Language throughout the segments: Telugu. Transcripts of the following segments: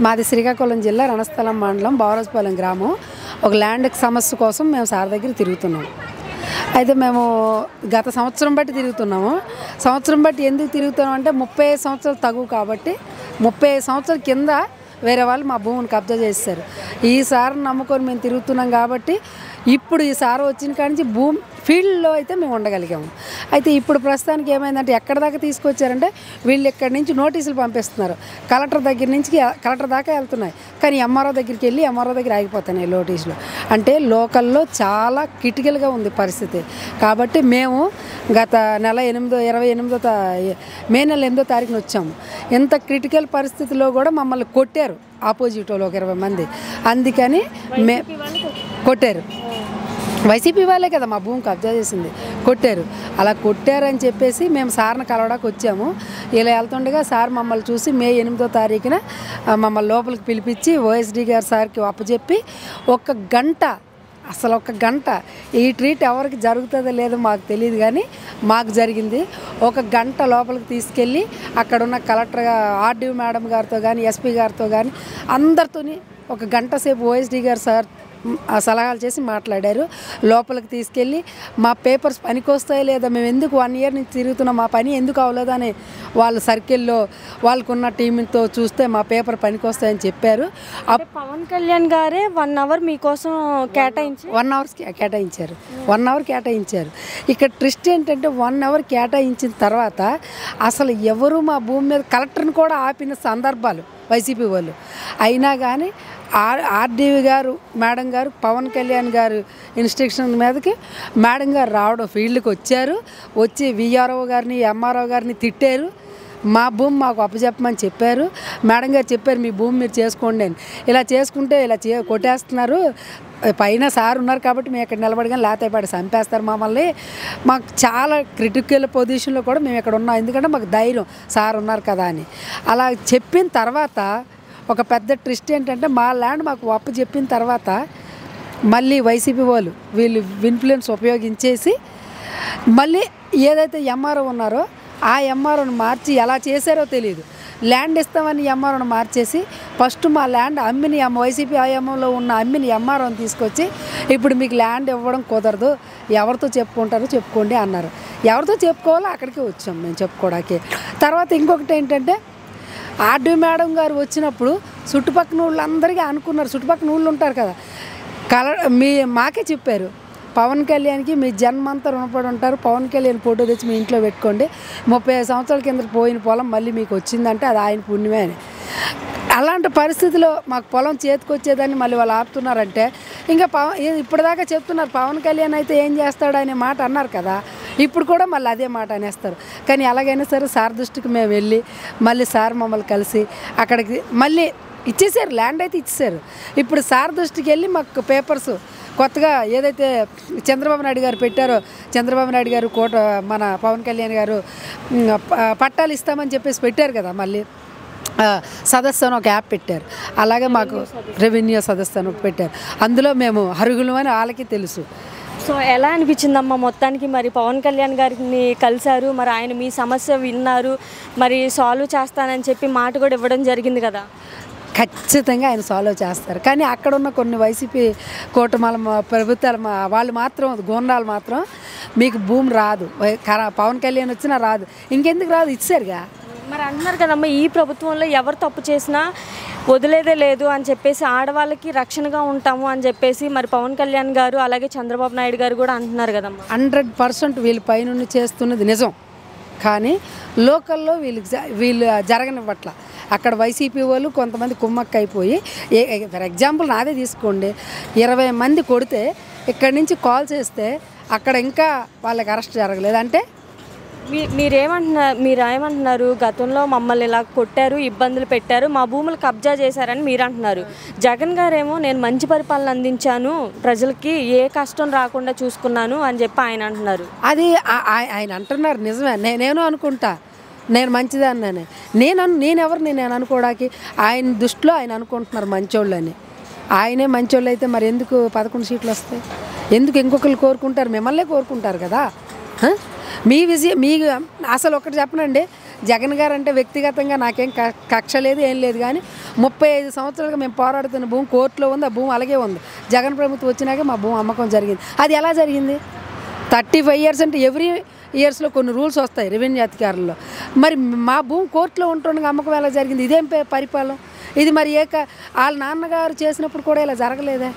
మాది శ్రీకాకుళం జిల్లా రణస్థలం మండలం బవరాజపాలెం గ్రామం. ఒక ల్యాండ్ సమస్య కోసం మేము సార్ దగ్గర తిరుగుతున్నాం. అయితే మేము గత సంవత్సరం బట్టి తిరుగుతున్నాము. సంవత్సరం బట్టి ఎందుకు తిరుగుతున్నాం అంటే 35 సంవత్సరాలు తగువ కాబట్టి 35 సంవత్సరాల కింద వేరే వాళ్ళు మా భూమిని కబ్జా చేశారు. ఈసారి నమ్ముకొని మేము తిరుగుతున్నాం కాబట్టి ఇప్పుడు ఈసారి వచ్చిన కాడి నుంచి భూమి ఫీల్డ్లో అయితే మేము ఉండగలిగాము. అయితే ఇప్పుడు ప్రస్తుతానికి ఏమైందంటే ఎక్కడ దాకా తీసుకొచ్చారంటే వీళ్ళు ఇక్కడి నుంచి నోటీసులు పంపిస్తున్నారు. కలెక్టర్ దగ్గర నుంచి కలెక్టర్ దాకా వెళ్తున్నాయి, కానీ ఎంఆర్ఓ దగ్గరికి వెళ్ళి ఎంఆర్ఓ దగ్గర ఆగిపోతున్నాయి నోటీసులు. అంటే లోకల్లో చాలా క్రిటికల్గా ఉంది పరిస్థితి. కాబట్టి మేము గత నెల 28 మే నెల 8వ తారీఖున వచ్చాము. ఇంత క్రిటికల్ పరిస్థితిలో కూడా మమ్మల్ని కొట్టారు ఆపోజిట్ వాళ్ళు ఒక 20 మంది. అందుకని కొట్టారు. వైసీపీ వాళ్ళే కదా మా భూమి కబ్జా చేసింది, కొట్టారు. అలా కొట్టారని చెప్పేసి మేము సార్ని కలవడానికి వచ్చాము. ఇలా వెళ్తుండగా సార్ మమ్మల్ని చూసి మే 8వ తారీఖున మమ్మల్ని లోపలికి పిలిపించి ఓఎస్డీ గారు సార్కి అప్పచెప్పి ఒక గంట ఈ ట్రీట్ ఎవరికి జరుగుతుందో లేదో మాకు తెలియదు, కానీ మాకు జరిగింది. ఒక గంట లోపలికి తీసుకెళ్ళి అక్కడున్న కలెక్టర్ ఆర్డీఓ మేడం గారితో కానీ ఎస్పీ గారితో కానీ అందరితో ఒక గంట సేపు ఓఎస్డీ గారు సార్ సలహాలు చేసి మాట్లాడారు. లోపలికి తీసుకెళ్ళి మా పేపర్స్ పనికి వస్తాయో లేదా, మేము ఎందుకు 1 ఇయర్ నుంచి తిరుగుతున్నాం, మా పని ఎందుకు అవ్వలేదని వాళ్ళ సర్కిల్లో వాళ్ళకున్న టీంతో చూస్తే మా పేపర్ పనికి వస్తాయని చెప్పారు. పవన్ కళ్యాణ్ గారే 1 అవర్ మీకోసం కేటాయించారు. 1 అవర్ కేటాయించారు. 1 అవర్ కేటాయించారు. ఇక్కడ ట్విస్ట్ ఏంటంటే 1 అవర్ కేటాయించిన తర్వాత అసలు ఎవరు మా భూమి మీద కలెక్టర్ని కూడా ఆపిన సందర్భాలు వైసీపీ వాళ్ళు. అయినా కానీ ఆర్డీవి గారు మేడం గారు పవన్ కళ్యాణ్ గారు ఇన్స్ట్రక్షన్ మీదకి మేడం గారు రావడం ఫీల్డ్కి వచ్చారు. వచ్చి విఆర్ఓ గారిని ఎంఆర్ఓ గారిని తిట్టారు. మా భూమి మాకు అప్పచెప్పమని చెప్పారు. మేడం గారు చెప్పారు మీ భూమి మీరు చేసుకోండి అని. ఇలా చేసుకుంటే ఇలా కొట్టేస్తున్నారు, పైన సార్ ఉన్నారు కాబట్టి మేము ఇక్కడ నిలబడగానే లేతపడి చంపేస్తారు మమ్మల్ని. మాకు చాలా క్రిటికల్ పొజిషన్లో కూడా మేము ఇక్కడ ఉన్నాం, ఎందుకంటే మాకు ధైర్యం సార్ ఉన్నారు కదా అని. అలా చెప్పిన తర్వాత ఒక పెద్ద ట్విస్ట్ ఏంటంటే మా ల్యాండ్ మాకు అప్పు చెప్పిన తర్వాత మళ్ళీ వైసీపీ వాళ్ళు వీళ్ళు ఇన్ఫ్లుయెన్స్ ఉపయోగించేసి మళ్ళీ ఏదైతే ఎంఆర్ఓ ఉన్నారో ఆ ఎంఆర్ఓని మార్చి ఎలా చేశారో తెలియదు. ల్యాండ్ ఇస్తామని ఎంఆర్ఓని మార్చేసి ఫస్ట్ మా ల్యాండ్ అమ్మిని వైసీపీ హయాంలో ఉన్న అమ్మిని ఎంఆర్ఓని తీసుకొచ్చి ఇప్పుడు మీకు ల్యాండ్ ఇవ్వడం కుదరదు, ఎవరితో చెప్పుకుంటారో చెప్పుకోండి అన్నారు. ఎవరితో చెప్పుకోవాలో అక్కడికి వచ్చాం మేము చెప్పుకోవడానికి. తర్వాత ఇంకొకటి ఏంటంటే ఆర్డీ మేడం గారు వచ్చినప్పుడు చుట్టుపక్కల వాళ్ళందరికీ అనుకున్నారు, చుట్టుపక్కల వాళ్ళు ఉంటారు కదా, మాకే చెప్పారు పవన్ కళ్యాణ్కి మీ జన్మంతా రుణపడి ఉంటారు, పవన్ కళ్యాణ్ ఫోటో తెచ్చి మీ ఇంట్లో పెట్టుకోండి, 35 సంవత్సరాల కింద పోయిన పొలం మళ్ళీ మీకు వచ్చిందంటే అది ఆయన పుణ్యమే అని. అలాంటి పరిస్థితిలో మాకు పొలం చేతికి వచ్చేదాన్ని మళ్ళీ వాళ్ళు ఆపుతున్నారంటే ఇంకా ఇప్పటిదాకా చెప్తున్నారు పవన్ కళ్యాణ్ అయితే ఏం చేస్తాడు అనే మాట అన్నారు కదా, ఇప్పుడు కూడా మళ్ళీ అదే మాట అనేస్తారు. కానీ అలాగైనా సరే సార్ దృష్టికి మేము వెళ్ళి మళ్ళీ సార్ మమ్మల్ని కలిసి అక్కడికి మళ్ళీ ఇచ్చేసారు, ల్యాండ్ అయితే ఇచ్చేసారు. ఇప్పుడు సార్ దృష్టికి వెళ్ళి మాకు పేపర్స్ కొత్తగా ఏదైతే చంద్రబాబు నాయుడు గారు పెట్టారో, చంద్రబాబు నాయుడు గారు మన పవన్ కళ్యాణ్ గారు పట్టాలు ఇస్తామని చెప్పేసి పెట్టారు కదా, మళ్ళీ సదస్సు అని ఒక యాప్ పెట్టారు. అలాగే మాకు రెవెన్యూ సదస్సు అని పెట్టారు. అందులో మేము అర్హులు అని వాళ్ళకి తెలుసు. సో ఎలా అనిపించిందమ్మా మొత్తానికి? మరి పవన్ కళ్యాణ్ గారిని కలిశారు, మరి ఆయన మీ సమస్య విన్నారు, మరి సాల్వ్ చేస్తానని చెప్పి మాట కూడా ఇవ్వడం జరిగింది కదా. ఖచ్చితంగా ఆయన సాల్వ్ చేస్తారు. కానీ అక్కడ ఉన్న కొన్ని వైసీపీ కూటమి ప్రభుత్వాలు వాళ్ళు మాత్రం గోండాలు మాత్రం మీకు భూమి రాదు, పవన్ కళ్యాణ్ వచ్చినా రాదు, ఇంకెందుకు రాదు, ఇచ్చారుగా. మరి అంటున్నారు కదమ్మా ఈ ప్రభుత్వంలో ఎవరు తప్పు చేసినా వదిలేదే లేదు అని చెప్పేసి, ఆడవాళ్ళకి రక్షణగా ఉంటాము అని చెప్పేసి మరి పవన్ కళ్యాణ్ గారు అలాగే చంద్రబాబు నాయుడు గారు కూడా అంటున్నారు కదమ్మా. 100% వీళ్ళు పైనుండి చేస్తున్నది నిజం, కానీ లోకల్లో వీళ్ళు జరగనివ్వట్ల. అక్కడ వైసీపీ వాళ్ళు కొంతమంది కుమ్మక్క అయిపోయి, ఫర్ ఎగ్జాంపుల్ నాదే తీసుకోండి, 20 మంది కొడితే ఇక్కడి నుంచి కాల్ చేస్తే అక్కడ ఇంకా వాళ్ళకి అరెస్ట్ జరగలేదు అంటే మీరేమంటున్నారు? గతంలో మమ్మల్ని ఇలా కొట్టారు, ఇబ్బందులు పెట్టారు, మా భూములు కబ్జా చేశారని మీరు అంటున్నారు. జగన్ గారేమో నేను మంచి పరిపాలన అందించాను, ప్రజలకి ఏ కష్టం రాకుండా చూసుకున్నాను అని చెప్పి ఆయన అంటున్నారు. అది ఆయన అంటున్నారు నిజమే, నేను అనుకుంటా నేను మంచిదాన్ని. నేనెవరిని నేను అనుకోవడానికి, ఆయన దృష్టిలో ఆయన అనుకుంటున్నారు మంచోళ్ళు అని. ఆయనే మంచోళ్ళు అయితే మరి ఎందుకు 11 సీట్లు వస్తాయి? ఎందుకు ఇంకొకరు కోరుకుంటారు? మిమ్మల్నే కోరుకుంటారు కదా. మీ అసలు ఒకటి చెప్పనండి, జగన్ గారు అంటే వ్యక్తిగతంగా నాకేం కక్ష లేదు, ఏం లేదు, కానీ 35 సంవత్సరాలుగా మేము పోరాడుతున్న భూమి కోర్టులో ఉంది, ఆ భూమి అలాగే ఉంది. జగన్ ప్రభుత్వం వచ్చినాక మా భూమి అమ్మకం జరిగింది. అది ఎలా జరిగింది? 35 ఇయర్స్ అంటే ఎవ్రీ ఇయర్స్లో కొన్ని రూల్స్ వస్తాయి రెవెన్యూ అధికారుల్లో. మరి మా భూమి కోర్టులో ఉంటుండగా అమ్మకం ఎలా జరిగింది? ఇదేం పరిపాలన ఇది? మరి వాళ్ళ నాన్నగారు చేసినప్పుడు కూడా ఇలా జరగలేదా?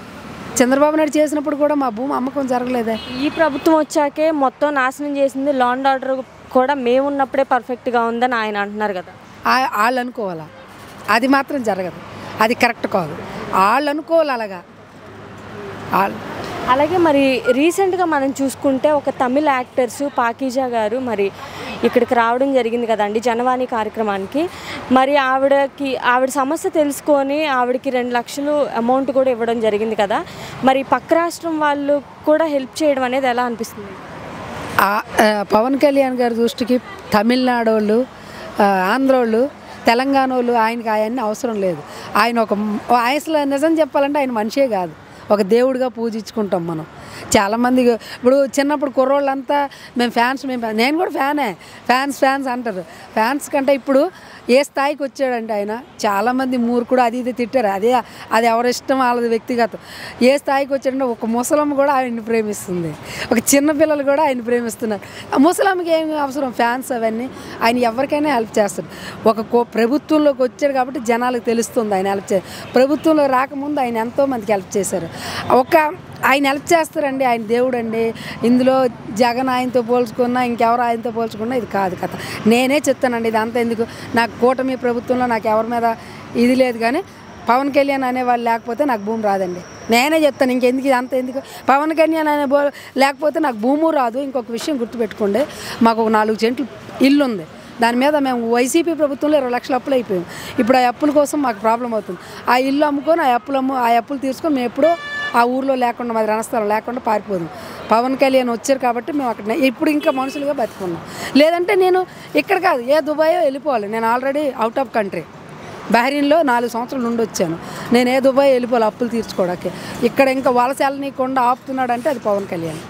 చంద్రబాబు నాయుడు చేసినప్పుడు కూడా మా భూమి అమ్మకం జరగలేదా? ఈ ప్రభుత్వం వచ్చాకే మొత్తం నాశనం చేసింది. లా అండ్ ఆర్డర్ కూడా మేము ఉన్నప్పుడే పర్ఫెక్ట్గా ఉందని ఆయన అంటున్నారు కదా. వాళ్ళు అనుకోవాలా? అది మాత్రం జరగదు, అది కరెక్ట్ కాదు. వాళ్ళు అనుకోవాలి అలాగా. అలాగే మరి రీసెంట్గా మనం చూసుకుంటే ఒక తమిళ యాక్టర్స్ పాకీజా గారు మరి ఇక్కడికి రావడం జరిగింది కదండి జనవాణి కార్యక్రమానికి. మరి ఆవిడ సమస్య తెలుసుకొని ఆవిడకి 2 లక్షలు అమౌంట్ కూడా ఇవ్వడం జరిగింది కదా. మరి పక్క రాష్ట్రం వాళ్ళు కూడా హెల్ప్ చేయడం అనేది ఎలా అనిపిస్తుంది? పవన్ కళ్యాణ్ గారి దృష్టికి తమిళనాడు వాళ్ళు, ఆంధ్ర వాళ్ళు, తెలంగాణ వాళ్ళు ఆయనకి అవన్నీ అవసరం లేదు. ఆయన అసలు నిజం చెప్పాలంటే ఆయన మనిషే కాదు, ఒక దేవుడిగా పూజించుకుంటాం మనం. చాలామంది ఇప్పుడు చిన్నప్పుడు కుర్రోళ్ళంతా నేను కూడా ఫ్యాన్స్ అంటారు. ఫ్యాన్స్ కంటే ఇప్పుడు ఏ స్థాయికి వచ్చాడంటే ఆయన, చాలామంది మూర్ఖుడు అది ఇది తిట్టారు. అది ఎవరిష్టం వాళ్ళది వ్యక్తిగతం. ఏ స్థాయికి వచ్చాడంటే ఒక ముసలమ్మ కూడా ఆయన్ని ప్రేమిస్తుంది, ఒక చిన్నపిల్లలు కూడా ఆయన ప్రేమిస్తున్నారు. ముసలమ్మకి ఏమి అవసరం ఫ్యాన్స్ అవన్నీ? ఆయన ఎవరికైనా హెల్ప్ చేస్తారు. ప్రభుత్వంలోకి వచ్చాడు కాబట్టి జనాలకు తెలుస్తుంది ఆయన హెల్ప్ చేస్తారు. ప్రభుత్వంలో రాకముందు ఆయన ఎంతోమందికి హెల్ప్ చేశారు. ఆయన హెల్ప్ చేస్తారండి, ఆయన దేవుడు అండి. ఇందులో జగన్ ఆయనతో పోల్చుకున్నా ఇంకెవరు ఆయనతో పోల్చుకున్నా ఇది కాదు కథ. నేనే చెప్తానండి, ఇది అంతా ఎందుకు. నాకు కూటమి ప్రభుత్వంలో నాకు ఎవరి మీద ఇది లేదు, కానీ పవన్ కళ్యాణ్ అనేవాళ్ళు లేకపోతే నాకు భూమి రాదండి. నేనే చెప్తాను, ఇంకెందుకు ఇది అంత ఎందుకు. పవన్ కళ్యాణ్ లేకపోతే నాకు భూమి రాదు. ఇంకొక విషయం గుర్తుపెట్టుకోండి, మాకు ఒక 4 సెంట్లు ఇల్లు ఉంది. దాని మీద మేము వైసీపీ ప్రభుత్వంలో 20 లక్షల అప్పులు అయిపోయాం. ఇప్పుడు ఆ అప్పుల కోసం మాకు ప్రాబ్లం అవుతుంది. ఆ ఇల్లు అమ్ముకొని ఆ అప్పులు తీసుకొని మేము ఎప్పుడో ఆ ఊర్లో లేకుండా, మాది రణస్థలం లేకుండా పారిపోదాం. పవన్ కళ్యాణ్ వచ్చారు కాబట్టి మేము అక్కడ ఇప్పుడు ఇంకా మనుషులుగా బతుకున్నాం. లేదంటే నేను ఇక్కడ కాదు, దుబాయో వెళ్ళిపోవాలి. నేను ఆల్రెడీ అవుట్ ఆఫ్ కంట్రీ, బహ్రీన్లో 4 సంవత్సరాలు నుండి వచ్చాను. నేను దుబాయ్ వెళ్ళిపోవాలి అప్పులు తీర్చుకోవడానికి. ఇక్కడ ఇంకా వలస వెళ్ళనీయకుండా ఆపుతున్నాడంటే అది పవన్ కళ్యాణ్.